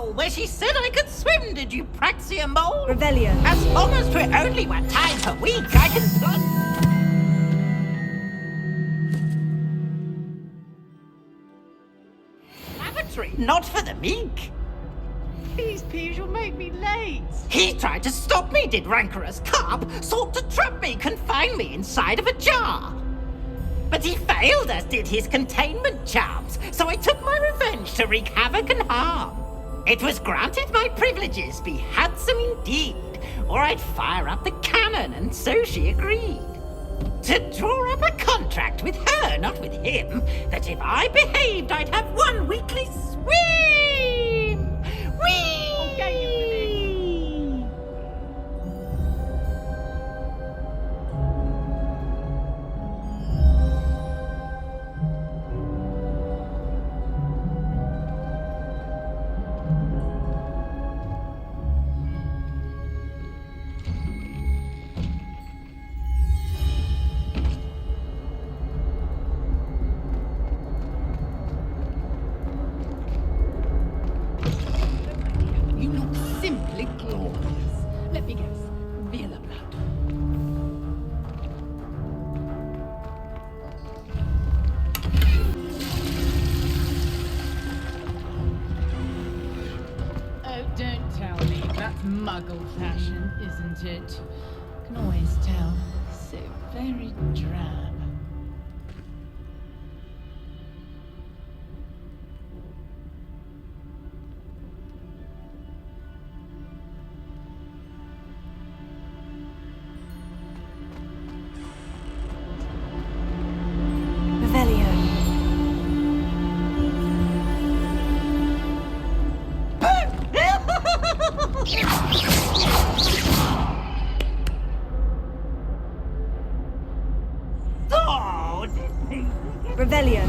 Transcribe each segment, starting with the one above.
hole where she said I could swim, did you praxia mole? Revelio. As long as 'twere only 1 time per week, I can plunge. Lavatory, not for the meek. These peas will make me late. He tried to stop me, did rancorous carp, sought to trap me, confine me inside of a jar. But he failed, as did his containment charms, so I took my revenge to wreak havoc and harm. It was granted my privileges be handsome indeed, or I'd fire up the cannon, and so she agreed. To draw up a contract with her, not with him, that if I behaved, I'd have 1 weekly swim! Whee! You look simply glorious. Let me guess. Villa blood. Oh, don't tell me. That's muggle fashion, isn't it? Can always tell. So very drab. Revelio. Oh, Revelio.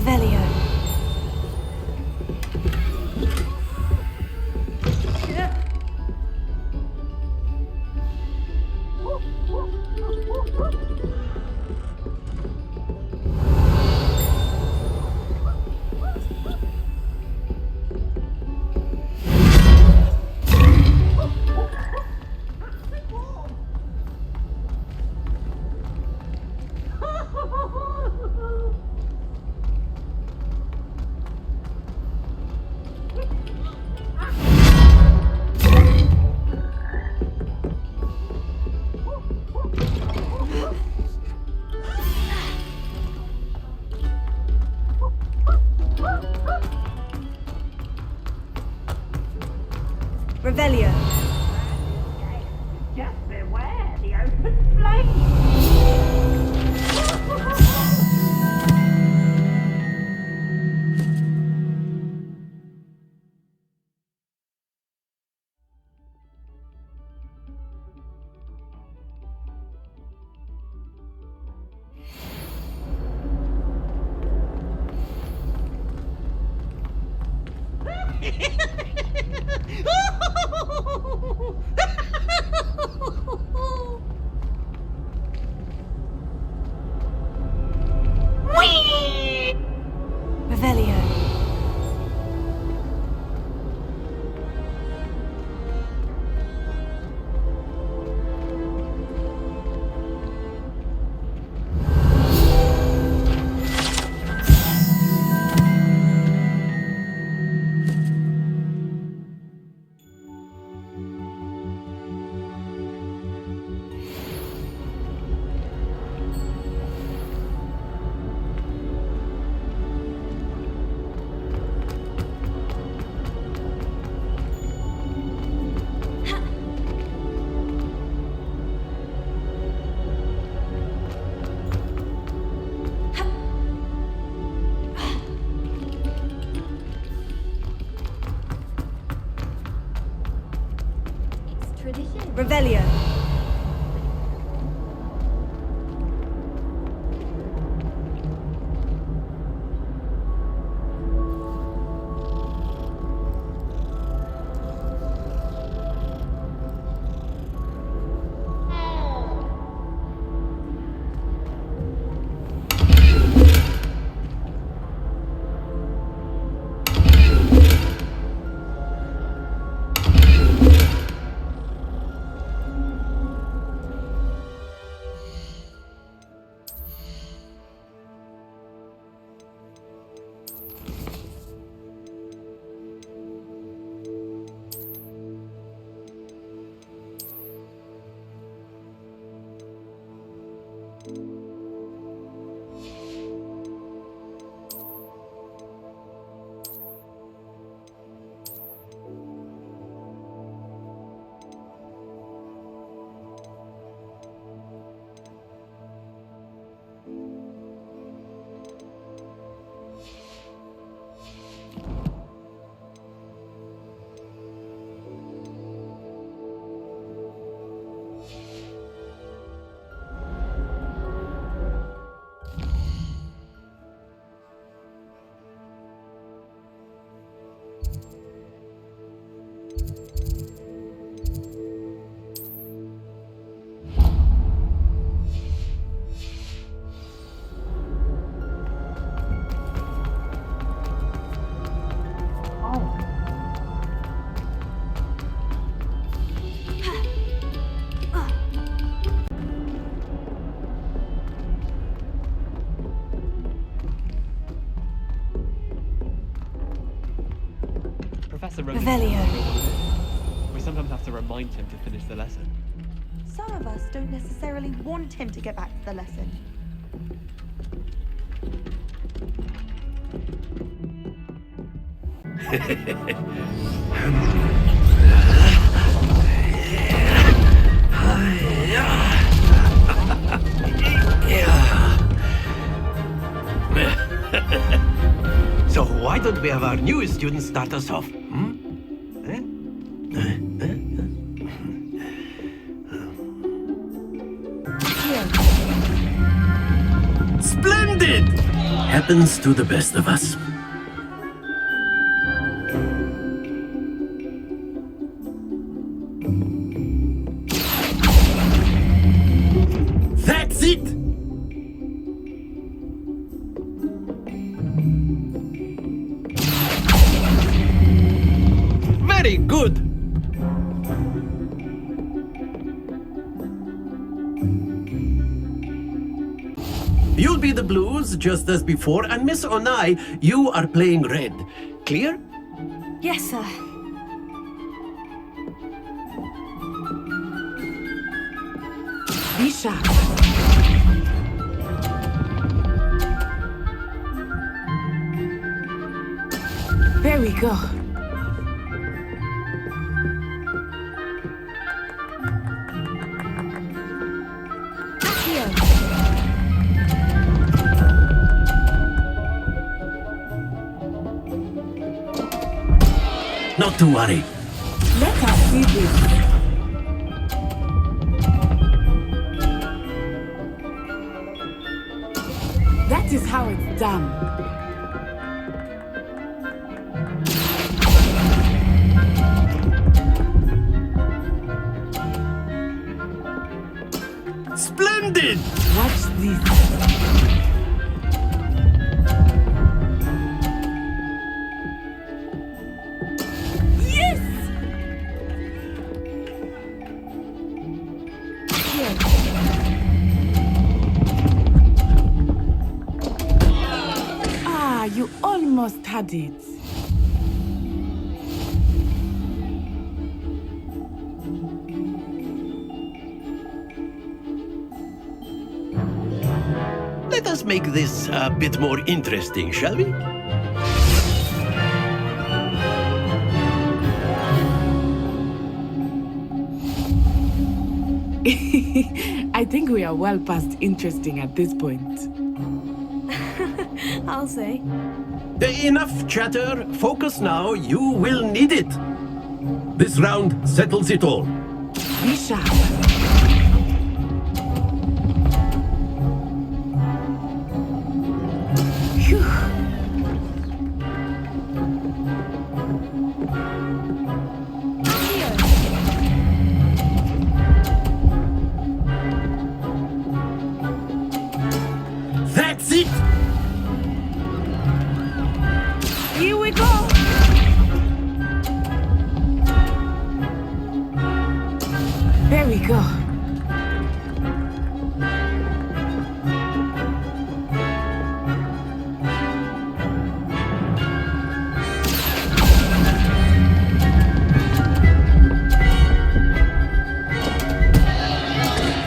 Revelio. Revelio. just beware the open flame. Whee! Revelio. Revelio. Professor Revelio. We sometimes have to remind him to finish the lesson. Some of us don't necessarily want him to get back to the lesson. So why don't we have our new student start us off? Splendid! Happens to the best of us. That's it! Very good! You'll be the blues just as before, and Miss Onai, you are playing red. Clear? Yes, sir. Be sharp. There we go. Accio. Not to worry. Let us see this. That is how it's done. Red! Watch this. Yes! Here. Ah, you almost had it. Let us make this a bit more interesting, shall we? I think we are well past interesting at this point. I'll say. Enough chatter. Focus now. You will need it. This round settles it all. Be sharp. Phew. That's it! Here we go. There we go.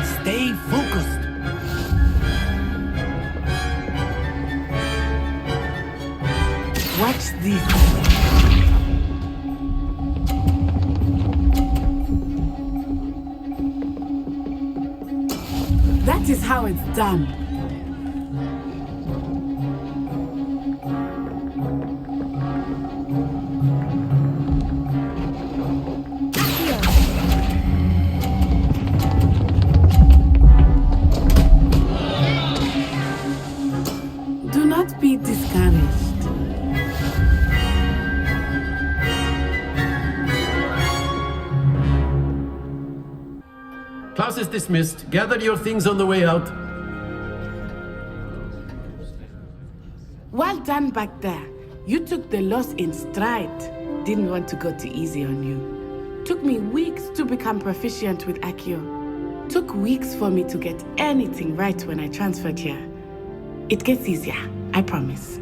Stay focused. Watch this. That is how it's done. Do not be discouraged. Class is dismissed. Gather your things on the way out. Well done back there. You took the loss in stride. Didn't want to go too easy on you. Took me weeks to become proficient with Accio. Took weeks for me to get anything right when I transferred here. It gets easier, I promise.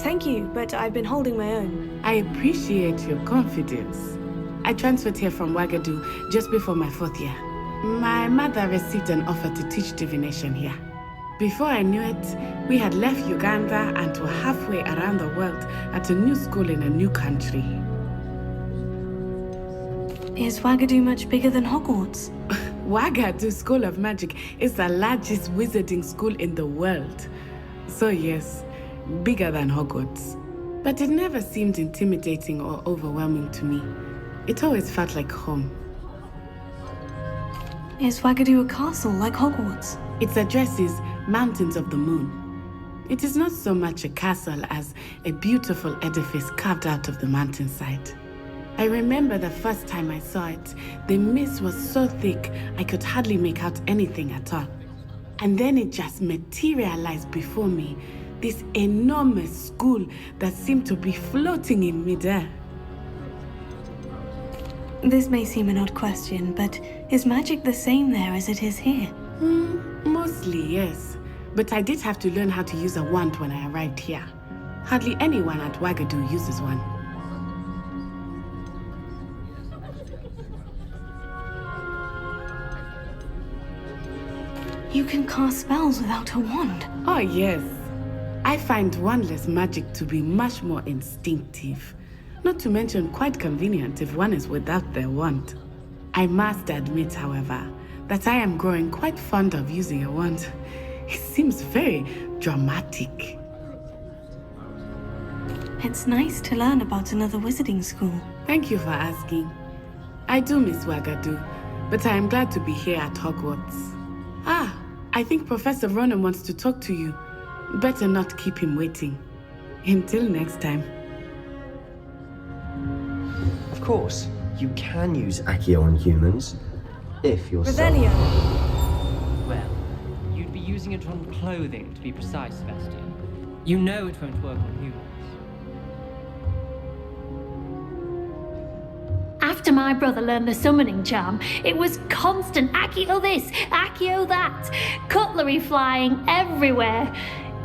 Thank you, but I've been holding my own. I appreciate your confidence. I transferred here from Ouagadougou just before my 4th year. My mother received an offer to teach divination here. Before I knew it, we had left Uganda and were halfway around the world at a new school in a new country. Is Ouagadougou much bigger than Hogwarts? Ouagadougou School of Magic is the largest wizarding school in the world. So yes, bigger than Hogwarts. But it never seemed intimidating or overwhelming to me. It always felt like home. Is Ouagadougou a castle like Hogwarts? Its address is Mountains of the Moon. It is not so much a castle as a beautiful edifice carved out of the mountainside. I remember the first time I saw it, the mist was so thick I could hardly make out anything at all. And then it just materialized before me, this enormous school that seemed to be floating in midair. This may seem an odd question, but is magic the same there as it is here? Mostly, yes. But I did have to learn how to use a wand when I arrived here. Hardly anyone at Ouagadougou uses one. You can cast spells without a wand. Oh, yes. I find wandless magic to be much more instinctive. Not to mention quite convenient if one is without their wand. I must admit, however, that I am growing quite fond of using a wand. It seems very dramatic. It's nice to learn about another wizarding school. Thank you for asking. I do miss Ouagadougou, but I am glad to be here at Hogwarts. Ah, I think Professor Ronen wants to talk to you. Better not keep him waiting. Until next time. Of course, you can use Accio on humans, if you're Revelio. Well, you'd be using it on clothing, to be precise, Sebastian. You know it won't work on humans. After my brother learned the summoning charm, it was constant Accio this, Accio that, cutlery flying everywhere.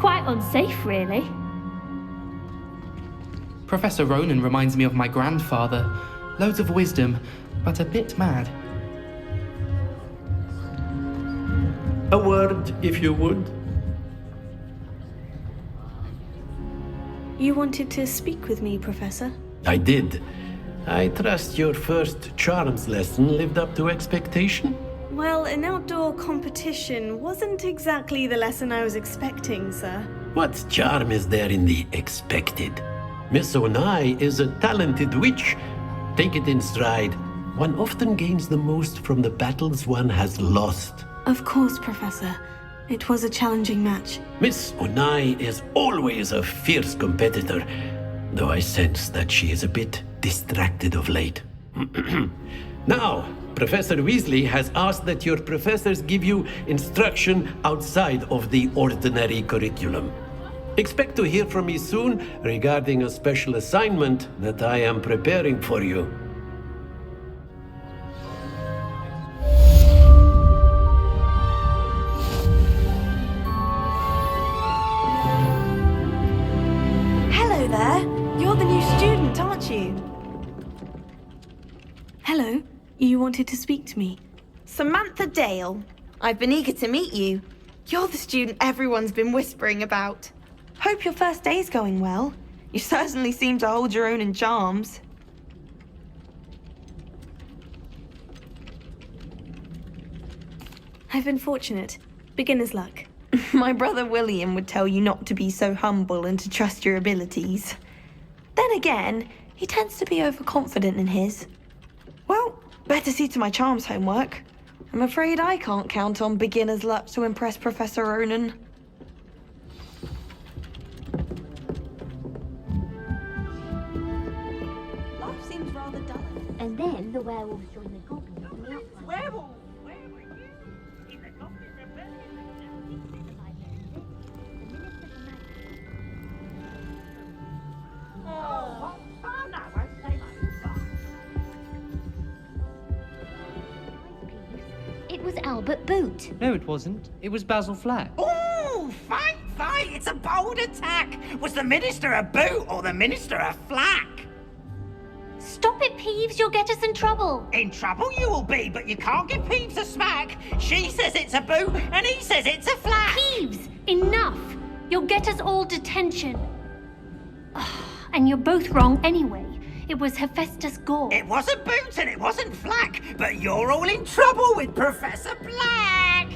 Quite unsafe, really. Professor Ronan reminds me of my grandfather. Loads of wisdom, but a bit mad. A word, if you would. You wanted to speak with me, Professor? I did. I trust your first charms lesson lived up to expectation? Well, an outdoor competition wasn't exactly the lesson I was expecting, sir. What charm is there in the expected? Miss Onai is a talented witch. Take it in stride. One often gains the most from the battles one has lost. Of course, Professor. It was a challenging match. Miss Onai is always a fierce competitor, though I sense that she is a bit distracted of late. Now, Professor Weasley has asked that your professors give you instruction outside of the ordinary curriculum. Expect to hear from me soon regarding a special assignment that I am preparing for you. Hello there. You're the new student, aren't you? Hello. You wanted to speak to me? Samantha Dale. I've been eager to meet you. You're the student everyone's been whispering about. Hope your first day's going well. You certainly seem to hold your own in charms. I've been fortunate. Beginner's luck. My brother William would tell you not to be so humble and to trust your abilities. Then again, he tends to be overconfident in his. Well, better see to my charms homework. I'm afraid I can't count on beginner's luck to impress Professor Ronan. Life seems rather dull. And then the werewolves joined the goblins on the outside. Werewolf, where were you? In the Goblin Rebellion. Oh, what fun! I won't say much. It was Albert Boot. No, it wasn't. It was Basil Flack. Oh, fight! It's a bold attack! Was the Minister a boot or the Minister a flack? Stop it, Peeves. You'll get us in trouble. In trouble you will be, but you can't give Peeves a smack. She says it's a boot and he says it's a flack. Peeves, enough. You'll get us all detention. And you're both wrong anyway. It was Hephaestus Gore. It wasn't boot and it wasn't flack, but you're all in trouble with Professor Black.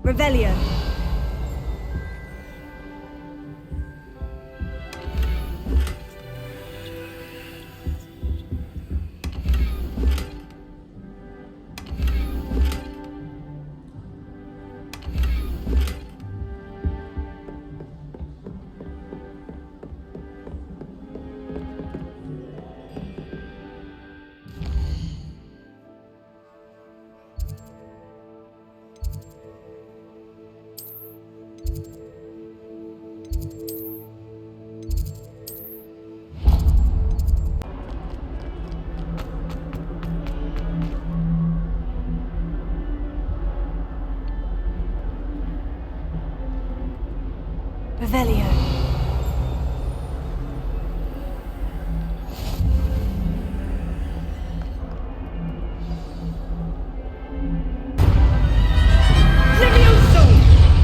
Revelio. Revelio.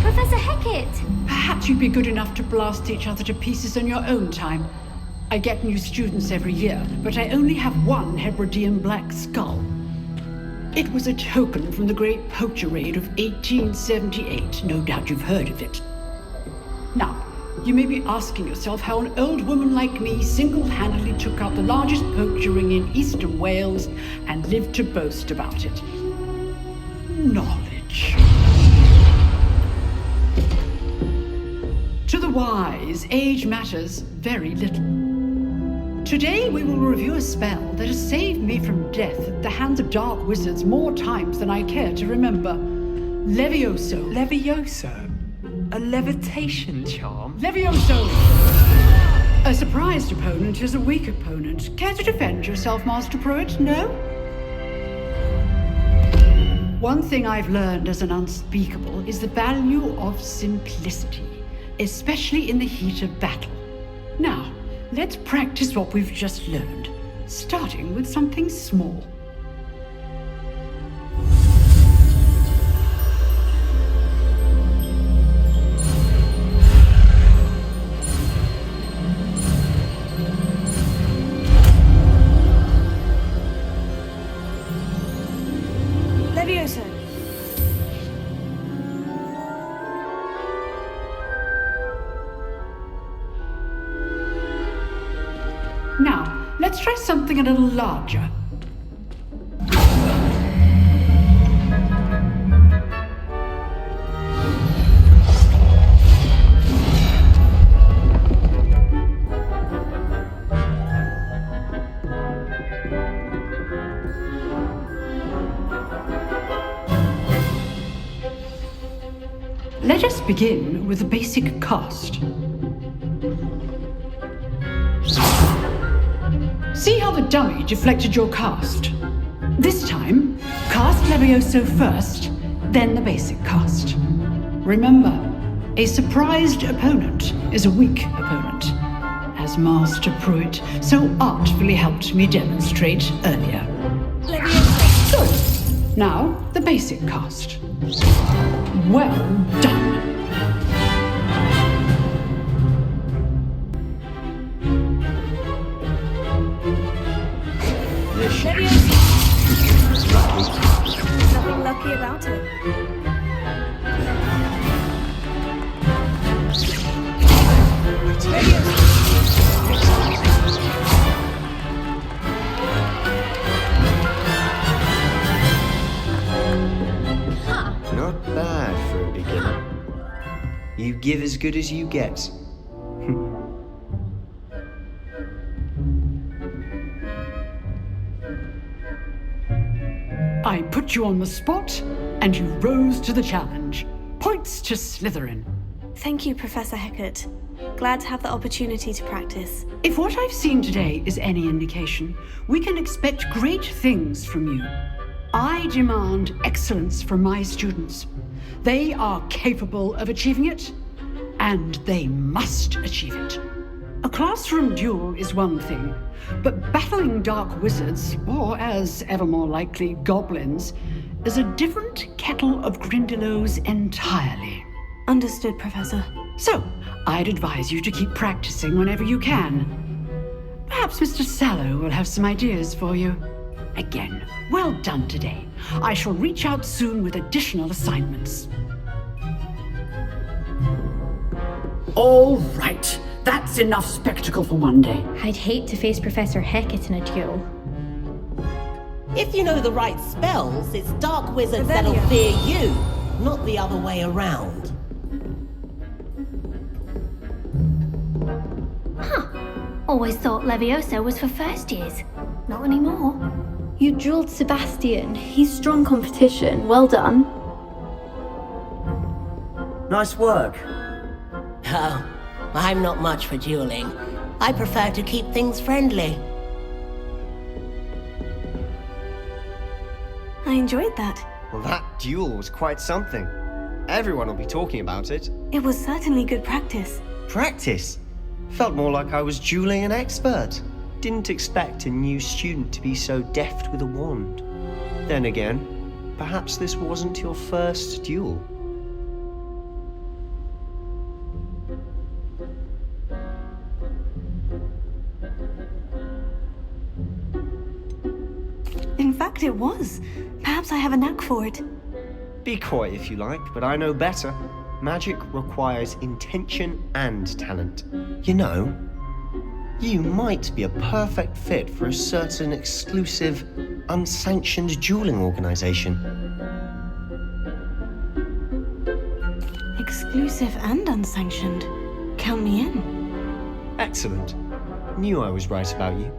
Professor Hecat! Perhaps you'd be good enough to blast each other to pieces on your own time. I get new students every year, but I only have one Hebridean black skull. It was a token from the Great Poacher Raid of 1878. No doubt you've heard of it. Now, you may be asking yourself how an old woman like me single-handedly took out the largest poacher ring in eastern Wales and lived to boast about it. Knowledge. To the wise, age matters very little. Today we will review a spell that has saved me from death at the hands of dark wizards more times than I care to remember. Levioso. Levioso? A levitation charm? Levioso! A surprised opponent is a weak opponent. Care to defend yourself, Master Pruitt? No? One thing I've learned as an unspeakable is the value of simplicity, especially in the heat of battle. Now, let's practice what we've just learned, starting with something small. Levioso. Now, let's try something a little larger. Let us begin with the basic cast. See how the dummy deflected your cast? This time, cast Levioso first, then the basic cast. Remember, a surprised opponent is a weak opponent, as Master Pruitt so artfully helped me demonstrate earlier. Levioso. Good. Now, the basic cast. Well done. Nothing lucky about it. Not bad for a beginner. You give as good as you get. I put you on the spot, and you rose to the challenge. Points to Slytherin. Thank you, Professor Hecat. Glad to have the opportunity to practice. If what I've seen today is any indication, we can expect great things from you. I demand excellence from my students. They are capable of achieving it, and they must achieve it. A classroom duel is one thing, but battling dark wizards, or as ever more likely, goblins, is a different kettle of Grindylows entirely. Understood, Professor. So, I'd advise you to keep practicing whenever you can. Perhaps Mr. Sallow will have some ideas for you. Again, well done today. I shall reach out soon with additional assignments. All right. That's enough spectacle for one day. I'd hate to face Professor Hecat in a duel. If you know the right spells, it's dark wizards that'll fear you, not the other way around. Huh. Always thought Levioso was for first years. Not anymore. You drilled Sebastian. He's strong competition. Well done. Nice work. Oh, I'm not much for dueling. I prefer to keep things friendly. I enjoyed that. Well, that duel was quite something. Everyone will be talking about it. It was certainly good practice. Practice? Felt more like I was dueling an expert. Didn't expect a new student to be so deft with a wand. Then again, perhaps this wasn't your first duel. In fact, it was. Perhaps I have a knack for it. Be coy if you like, but I know better. Magic requires intention and talent. You know, you might be a perfect fit for a certain exclusive, unsanctioned dueling organization. Exclusive and unsanctioned. Count me in. Excellent. Knew I was right about you.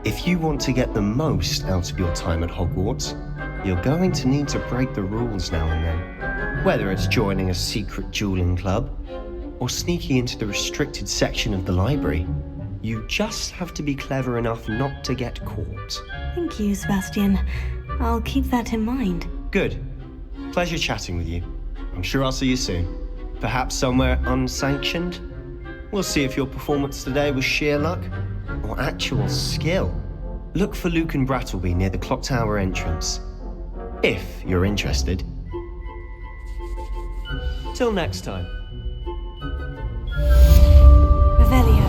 If you want to get the most out of your time at Hogwarts, you're going to need to break the rules now and then. Whether it's joining a secret dueling club or sneaking into the restricted section of the library, you just have to be clever enough not to get caught. Thank you, Sebastian. I'll keep that in mind. Good. Pleasure chatting with you. I'm sure I'll see you soon. Perhaps somewhere unsanctioned? We'll see if your performance today was sheer luck or actual skill. Look for Luke and Brattleby near the Clock Tower entrance, if you're interested. Till next time. Revelio.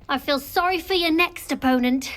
I feel sorry for your next opponent.